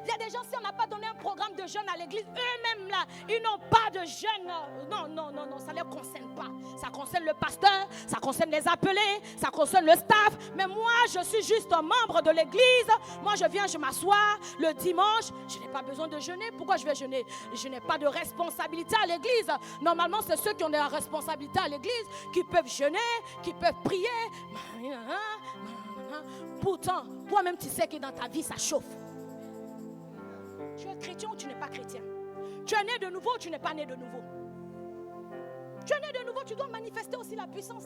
Il y a des gens, si on n'a pas donné un programme de jeûne à l'église, eux-mêmes là, ils n'ont pas de jeûne. Non, ça ne les concerne pas. Ça concerne le pasteur, ça concerne les appelés, ça concerne le staff. Mais moi, je suis juste un membre de l'église. Moi, je viens, je m'assois le dimanche. Je n'ai pas besoin de jeûner. Pourquoi je vais jeûner? Je n'ai pas de responsabilité à l'église. Normalement, c'est ceux qui ont de la responsabilité à l'église qui peuvent jeûner, qui peuvent prier. Pourtant, toi-même, tu sais que dans ta vie, ça chauffe. Tu es chrétien ou tu n'es pas chrétien? Tu es né de nouveau ou tu n'es pas né de nouveau? Tu es né de nouveau, tu dois manifester aussi la puissance.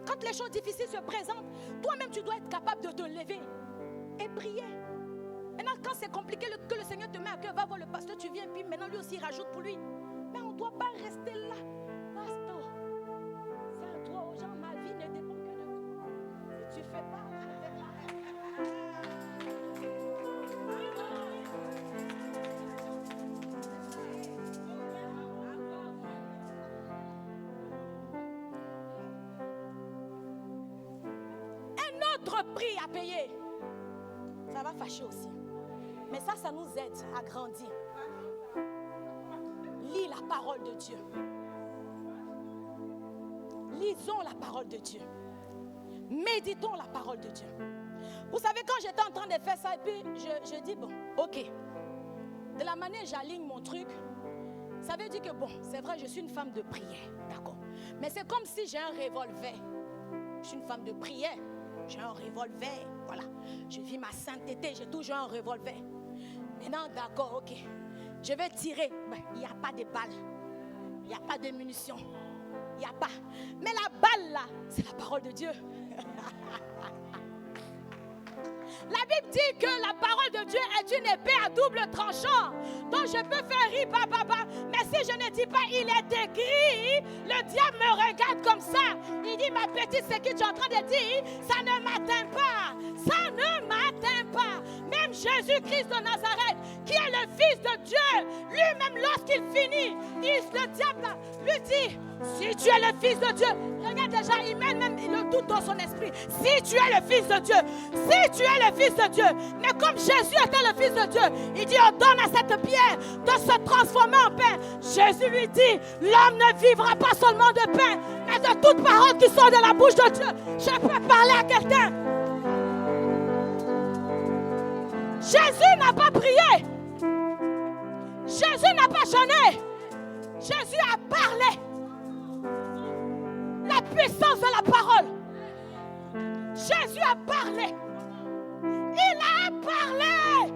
Quand les choses difficiles se présentent, toi-même tu dois être capable de te lever et prier. Maintenant, quand c'est compliqué, que le Seigneur te met à cœur, va voir le pasteur, tu viens, puis maintenant lui aussi rajoute pour lui. Mais on ne doit pas rester là. Pasteur, c'est à toi, aux gens, ma vie ne dépend que de toi. Si tu ne fais pas, notre prix à payer, ça va fâcher aussi. Mais ça nous aide à grandir. Lis la parole de Dieu. Lisons la parole de Dieu. Méditons la parole de Dieu. Vous savez, quand j'étais en train de faire ça, et puis je dis, bon, ok. De la manière dont j'aligne mon truc, ça veut dire que, bon, c'est vrai, je suis une femme de prière, d'accord. Mais c'est comme si j'ai un revolver. Je suis une femme de prière. J'ai un revolver, voilà. Je vis ma sainteté, j'ai toujours un revolver. Maintenant, d'accord, ok. Je vais tirer. Ben, il n'y a pas de balles. Il n'y a pas de munitions. Il n'y a pas. Mais la balle, là, c'est la parole de Dieu. La Bible dit que la parole de Dieu est une épée à double tranchant. Donc je peux faire rire, papa. Mais si je ne dis pas, il est écrit, le diable me regarde comme ça. Il dit, ma petite, ce que tu es en train de dire, ça ne m'atteint pas. Ça ne m'atteint pas. Même Jésus-Christ de Nazareth, qui est le Fils de Dieu, lui-même lorsqu'il finit, le diable lui dit, si tu es le Fils de Dieu, regarde déjà, il met même le doute dans son esprit. Si tu es le Fils de Dieu, si tu es le Fils de Dieu, mais comme Jésus était le Fils de Dieu, il dit, ordonne à cette pierre de se transformer en pain. Jésus lui dit, l'homme ne vivra pas seulement de pain, mais de toute parole qui sort de la bouche de Dieu. Je peux parler à quelqu'un. Jésus n'a pas prié. Jésus n'a pas jeûné. Jésus a parlé. La puissance de la parole. Jésus a parlé. Il a parlé.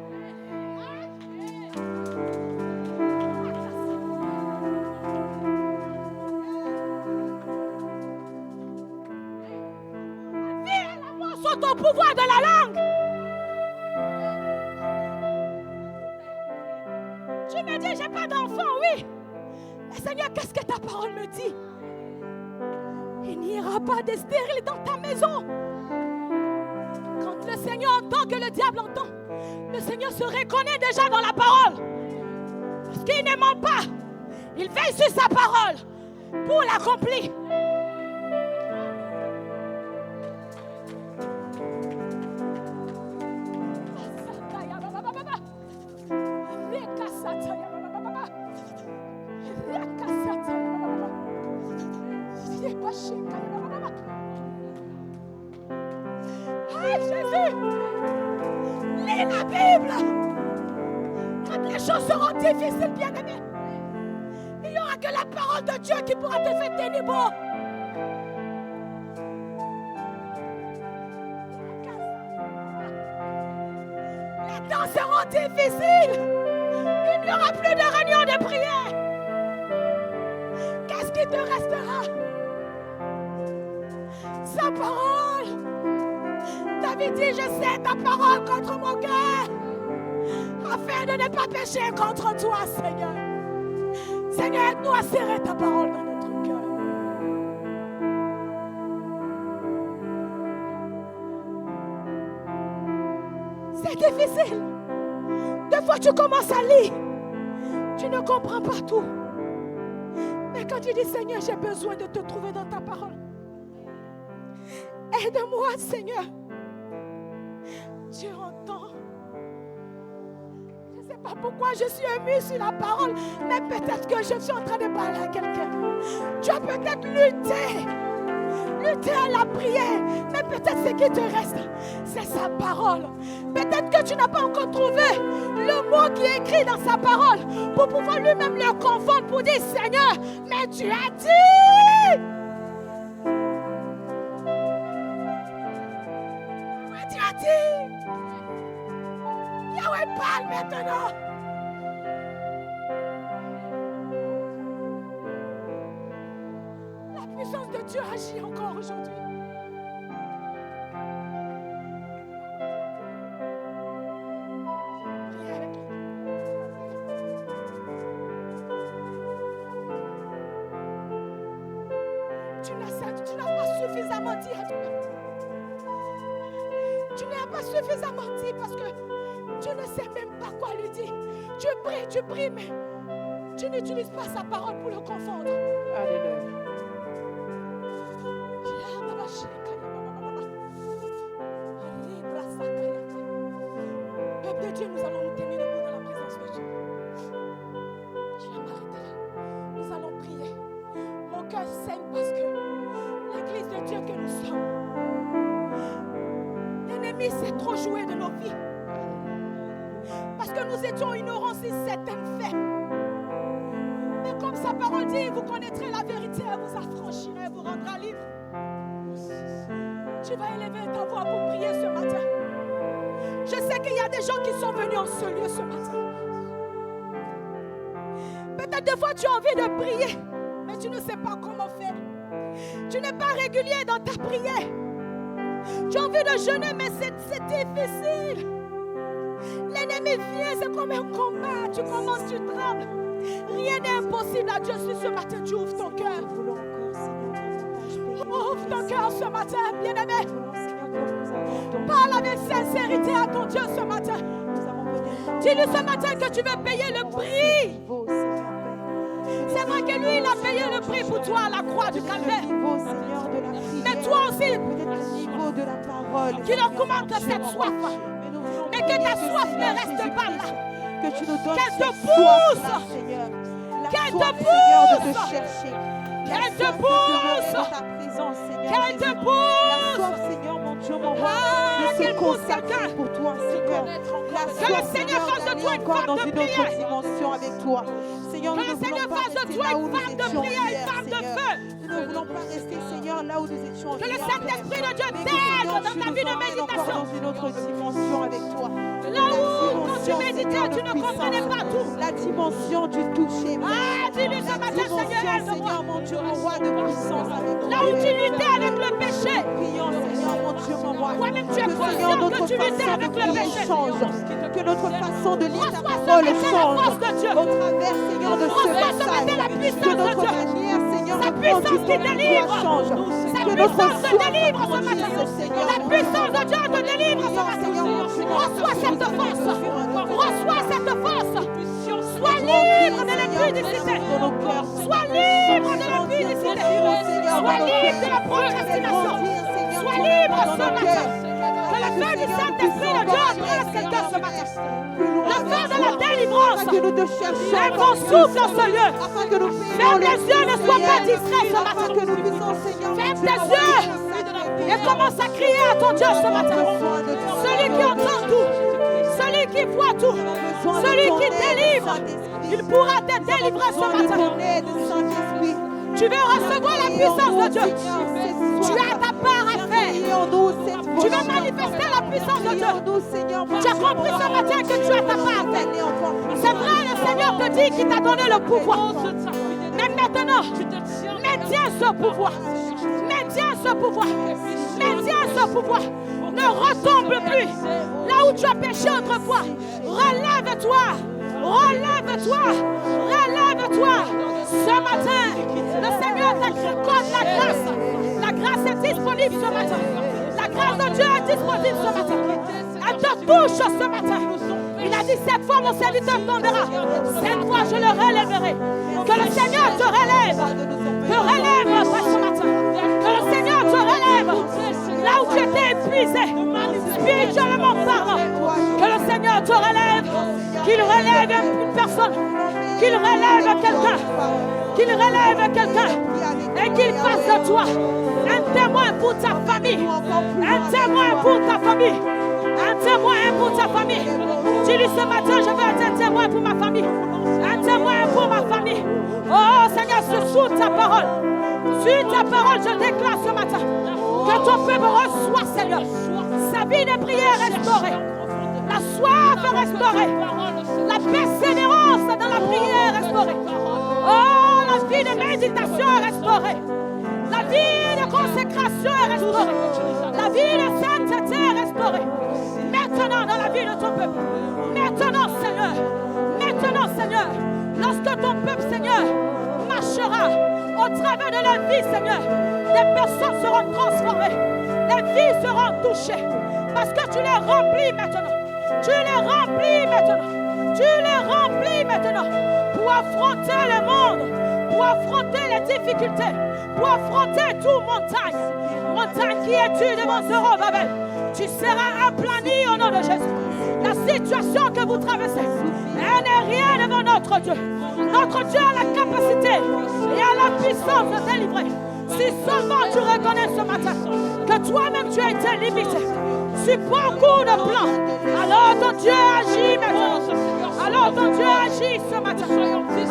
Vie et la mort sont au pouvoir de la langue. Tu me dis, j'ai pas d'enfant, oui. Mais Seigneur, qu'est-ce que ta parole me dit? Il n'y aura pas de stérile dans ta maison. Quand le Seigneur entend que le diable entend, le Seigneur se reconnaît déjà dans la parole. Parce qu'il ne ment pas. Il veille sur sa parole pour l'accomplir. Ah, Jésus, lis la Bible. Quand les choses seront difficiles, bien-aimés, il n'y aura que la parole de Dieu qui pourra te faire tenir bon. Les temps seront difficiles. Il n'y aura plus de réunion de prière. Qu'est-ce qui te restera? Sa parole. David dit, je sais ta parole contre mon cœur, afin de ne pas pécher contre toi, Seigneur. Seigneur, aide-nous à serrer ta parole dans notre cœur. C'est difficile. Des fois, tu commences à lire. Tu ne comprends pas tout. Mais quand tu dis, Seigneur, j'ai besoin de te trouver dans ta parole. Aide-moi, Seigneur. Dieu entend. Je ne sais pas pourquoi je suis émue sur la parole, mais peut-être que je suis en train de parler à quelqu'un. Tu as peut-être lutté à la prière, mais peut-être ce qui te reste, c'est sa parole. Peut-être que tu n'as pas encore trouvé le mot qui est écrit dans sa parole pour pouvoir lui-même le confondre pour dire, Seigneur, mais tu as dit. Mais tu as dit. Yahweh parle maintenant. La puissance de Dieu agit encore aujourd'hui. Priez avec lui. Tu n'as pas suffisamment dit à Dieu. Tu n'as pas suffisamment dit parce que tu ne sais même pas quoi lui dire. Tu pries, mais tu n'utilises pas sa parole pour le confondre. Alléluia. Peuple de Dieu, nous allons nous tenir debout dans la présence de Dieu. Je vais m'arrêter là. Nous allons prier. Mon cœur saigne parce que l'église de Dieu que nous sommes, l'ennemi s'est trop joué de nos vies. Parce que nous étions ignorants sur certains faits. Mais comme sa parole dit, vous connaîtrez la vérité, elle vous affranchira et vous rendra libre. Tu vas élever ta voix pour prier ce matin. Je sais qu'il y a des gens qui sont venus en ce lieu ce matin. Peut-être des fois tu as envie de prier, mais tu ne sais pas comment faire. Tu n'es pas régulier dans ta prière. Tu as envie de jeûner, mais c'est difficile. L'ennemi vient, c'est comme un combat. Tu commences, tu trembles. Rien n'est impossible à Dieu. Si ce matin tu ouvres ton cœur. Ouvre ton cœur ce matin, bien-aimé. Parle avec sincérité à ton Dieu ce matin. Dis-lui ce matin que tu veux payer le prix. C'est vrai que lui, il a payé le prix pour toi à la croix du calvaire. Mais toi aussi, qu'il augmente cette soif. Mais que ta soif ne reste pas là. Qu'elle te pousse. Qu'elle te pousse. Qu'elle te pousse. Qu'elle te pousse. Seigneur, mon Dieu, mon roi, de se consacrer pour toi, Seigneur. Que le Seigneur fasse de toi une femme de prière. Dimension avec toi. Seigneur, que le Seigneur fasse de toi une femme de prière, une femme de feu. Nous ne voulons pas rester, Seigneur, là où nous étions. Que le Saint-Esprit de Dieu t'aide dans ta vie de méditation. Dans une autre dimension avec toi. Là où, quand tu méditais, tu ne comprenais pas tout. La dimension du toucher. Ah, dis-lui ce matin, Seigneur, Seigneur, mon Dieu, mon roi de puissance avec toi. Là où tu luttais avec le péché. Prions, Seigneur, mon Dieu, mon roi. Toi-même, tu es conscient que tu luttais avec le péché. Que notre façon de lire ta parole change. Au travers, Seigneur, de ce message. Que notre manière, Seigneur, sa puissance qui délivre. Sa puissance te délivre ce matin. La puissance de Dieu te délivre ce matin. Reçois cette force. Reçois cette force. Sois libre de l'impudicité. Sois libre de l'impudicité. Sois libre de la procrastination. Sois libre ce matin. Que le feu du Saint-Esprit de Dieu adresse quelqu'un ce matin. Le feu de la délivrance. Un grand souffle dans ce lieu. Ferme les yeux, ne sois pas distrait ce matin. Ferme tes yeux et commence à crier à ton Dieu ce matin. Celui qui entend tout, celui qui voit tout, celui qui délivre, il pourra te délivrer ce matin. Tu veux recevoir la puissance de Dieu. Tu as ta part à faire. Tu veux manifester la puissance de Dieu. Tu as compris ce matin que tu as ta part à faire. C'est vrai, le Seigneur te dit qu'il t'a donné le pouvoir. Mais maintenant, maintiens ce pouvoir. Maintiens ce pouvoir. Maintiens ce pouvoir. Ne retombe plus là où tu as péché autrefois. Relève-toi. Relève-toi. Relève-toi. Ce matin, le Seigneur t'accorde la grâce. La grâce est disponible ce matin. La grâce de Dieu est disponible ce matin. Elle te touche ce matin. Il a dit, cette fois mon serviteur tombera. Cette fois je le relèverai. Que le Seigneur te relève. Te relève ce matin. Que le Seigneur te relève. Là où tu étais épuisé. Spirituellement parlant. Que le Seigneur te relève. Qu'il relève une personne. Qu'il relève quelqu'un. Qu'il relève quelqu'un. Et qu'il fasse de toi un témoin pour ta famille. Un témoin pour ta famille. Un témoin pour ta famille. Tu dis ce matin, je veux être un témoin pour ma famille. Un témoin pour ma famille. Oh Seigneur, sous ta parole. Sur ta parole, je déclare ce matin que ton peuple reçoit, Seigneur, sa vie de prière restaurée. La soif restaurée. La persévérance dans la prière restaurée. Oh, la vie de méditation est restaurée. La vie de consécration est restaurée. La vie de sainteté est restaurée. Maintenant dans la vie de ton peuple. Maintenant, Seigneur. Maintenant, Seigneur. Lorsque ton peuple, Seigneur, marchera au travers de la vie, Seigneur, des personnes seront transformées. Les vies seront touchées. Parce que tu les remplis maintenant. Tu les remplis maintenant. Tu les remplis maintenant. Pour affronter le monde. Pour affronter les difficultés. Pour affronter toute montagne. Montagne qui est-tu devant Zorobabel. Tu seras aplani au nom de Jésus. La situation que vous traversez, elle n'est rien devant notre Dieu. Notre Dieu a la capacité et a la puissance de délivrer. Si seulement tu reconnais ce matin que toi-même tu as été limité sur beaucoup de plans, alors ton Dieu agit maintenant. Alors ton Dieu agit ce matin.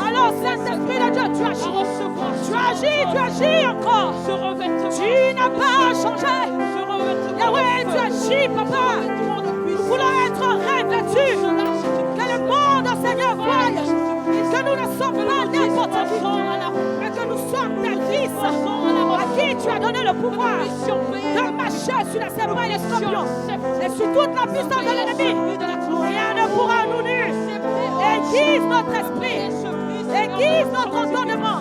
Alors Saint-Esprit de Dieu, tu agis. Tu agis encore. Tu n'as pas changé. Yahweh, tu agis, papa. Nous voulons être revêtus. Que le monde, Seigneur, voie que nous ne sommes pas n'importe qui, mais que nous sommes tes fils à qui tu as donné le pouvoir de marcher sur les serpents et les scorpions et sur toute la puissance de l'ennemi. Rien ne pourra nous nuire. Aiguise notre esprit, aiguise notre entendement.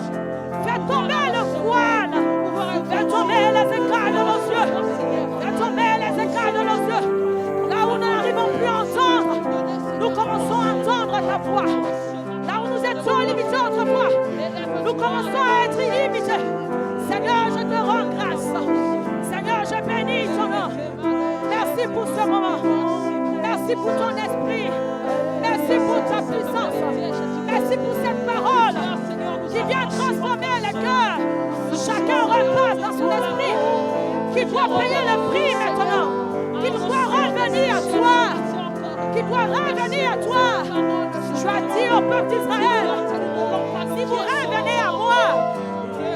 Fais tomber le voile, fais tomber les écailles de nos yeux, fais tomber les écailles de nos yeux. Là où nous n'arrivons plus à entendre, nous commençons à entendre ta voix. Là où nous étions limités autrefois, nous commençons à être illimités. Seigneur, je te rends grâce. Seigneur, je bénis ton nom. Merci pour ce moment. Merci pour ton esprit. Merci pour ta puissance. Merci pour cette parole qui vient transformer les cœurs. Chacun repasse dans son esprit qui doit payer le prix maintenant. Qui doit revenir à toi. Qui doit revenir à toi. Tu as dit au peuple d'Israël, si vous revenez à moi,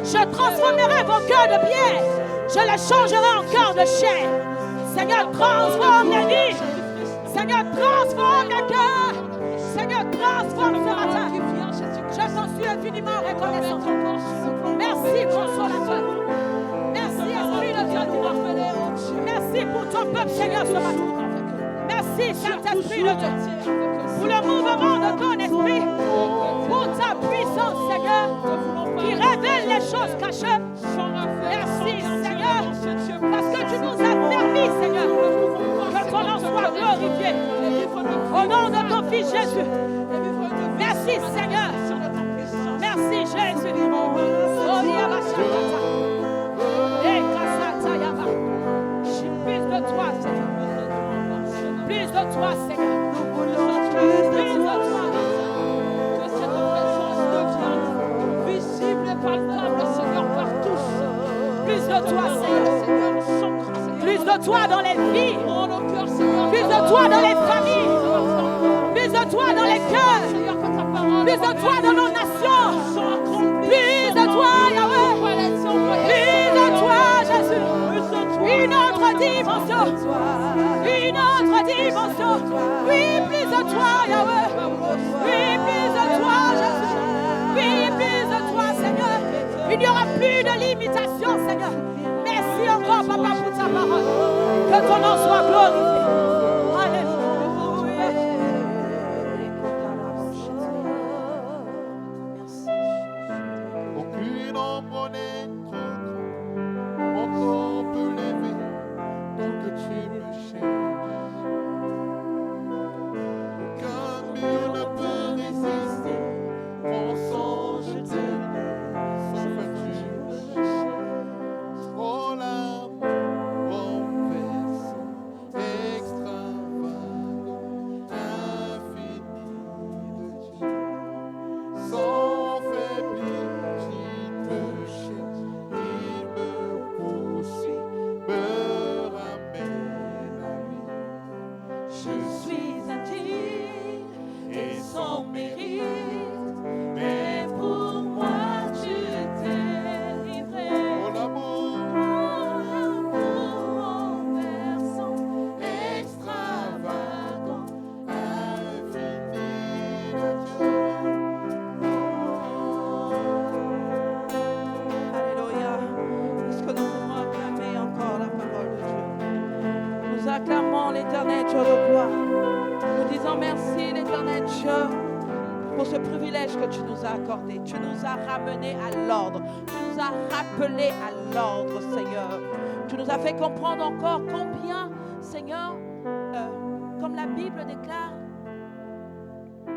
je transformerai vos cœurs de pierre. Je les changerai en cœurs de chair. Seigneur, transforme les vies. Seigneur, transforme les cœurs. Seigneur, transforme ce matin. Je t'en suis infiniment reconnaissant. Merci, consolateur. Merci, Esprit de Dieu. Merci pour ton peuple, Seigneur, ce matin. Merci, Saint-Esprit de Dieu, pour le mouvement de ton esprit, pour ta puissance, Seigneur, qui révèle les choses cachées. Merci, Seigneur, parce que tu nous as permis, Seigneur, que ton nom soit glorifié. Au nom de ton Fils Jésus. Merci, toi, Seigneur. Nous voulons plus de Plus de toi. toi. Que cette présence devienne visible et palpable, Seigneur, par tous. Plus de toi, Seigneur. Seigneur, s'ancre, Seigneur. Plus de toi dans les vies. Dans nos cœurs, Seigneur. Plus de toi dans les familles. Plus de toi dans les cœurs. Seigneur, que ta parole Plus de toi dans nos nations. soit accomplie. Plus de toi, Yahweh. Plus de toi, Jésus. Une autre dimension. Une autre dimension. Oui, plus de toi, Yahweh. Oui, plus de toi, Jésus. Oui, plus de toi, Seigneur. Il n'y aura plus de limitation, Seigneur. Merci encore, Papa, pour ta parole. Que ton nom soit glorifié. Alléluia. Merci. Aucune ombre n'est trop grande, mon corps peut lever, tant que tu me cherches. Aucun mur ne peut résister, pensant je t'aime, sans fin tu me cherches. Oh l'amour renversant, extravagant, infini de Dieu. Sans faiblir, il me cherche, il me poursuit, me ramène à lui. Je suis indigne et sans mérite, mais pour moi tu t'es livré. Oh l'amour renversant, extravagant, infini de Dieu. Alléluia. Est-ce que nous pouvons acclamer encore la parole de Dieu? Nous acclamons l'Éternel Dieu de gloire. Nous disons merci l'Éternel Dieu pour ce privilège que tu nous as accordé. Tu nous as ramenés à l'ordre. Tu nous as rappelés à l'ordre, Seigneur. Tu nous as fait comprendre encore combien, Seigneur, comme la Bible déclare,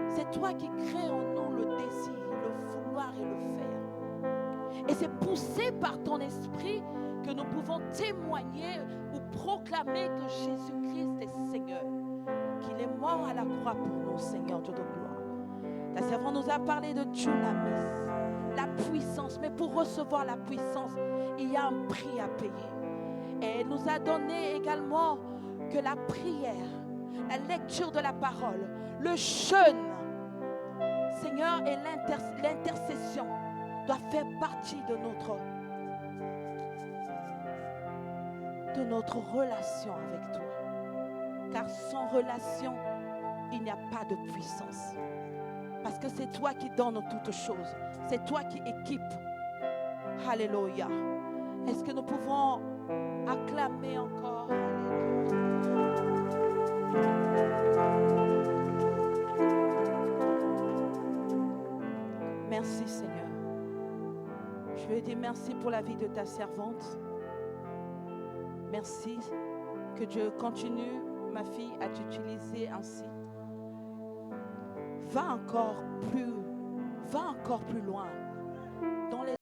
c'est toi qui crées en nous le désir, le vouloir et le faire. Et c'est poussé par ton esprit que nous pouvons témoigner ou proclamer que Jésus-Christ est Seigneur, qu'il est mort à la croix pour nous, Seigneur Dieu de gloire. La servante nous a parlé de Dunamis, la puissance, mais pour recevoir la puissance, il y a un prix à payer. Et elle nous a donné également que la prière, la lecture de la parole, le jeûne, Seigneur, et l'intercession doit faire partie de notre relation avec toi. Car sans relation, il n'y a pas de puissance. Parce que c'est toi qui donnes toutes choses. C'est toi qui équipes. Alléluia. Est-ce que nous pouvons acclamer encore? Merci Seigneur. Je veux dire merci pour la vie de ta servante. Merci que Dieu continue, ma fille, à t'utiliser ainsi. Va encore plus loin dans les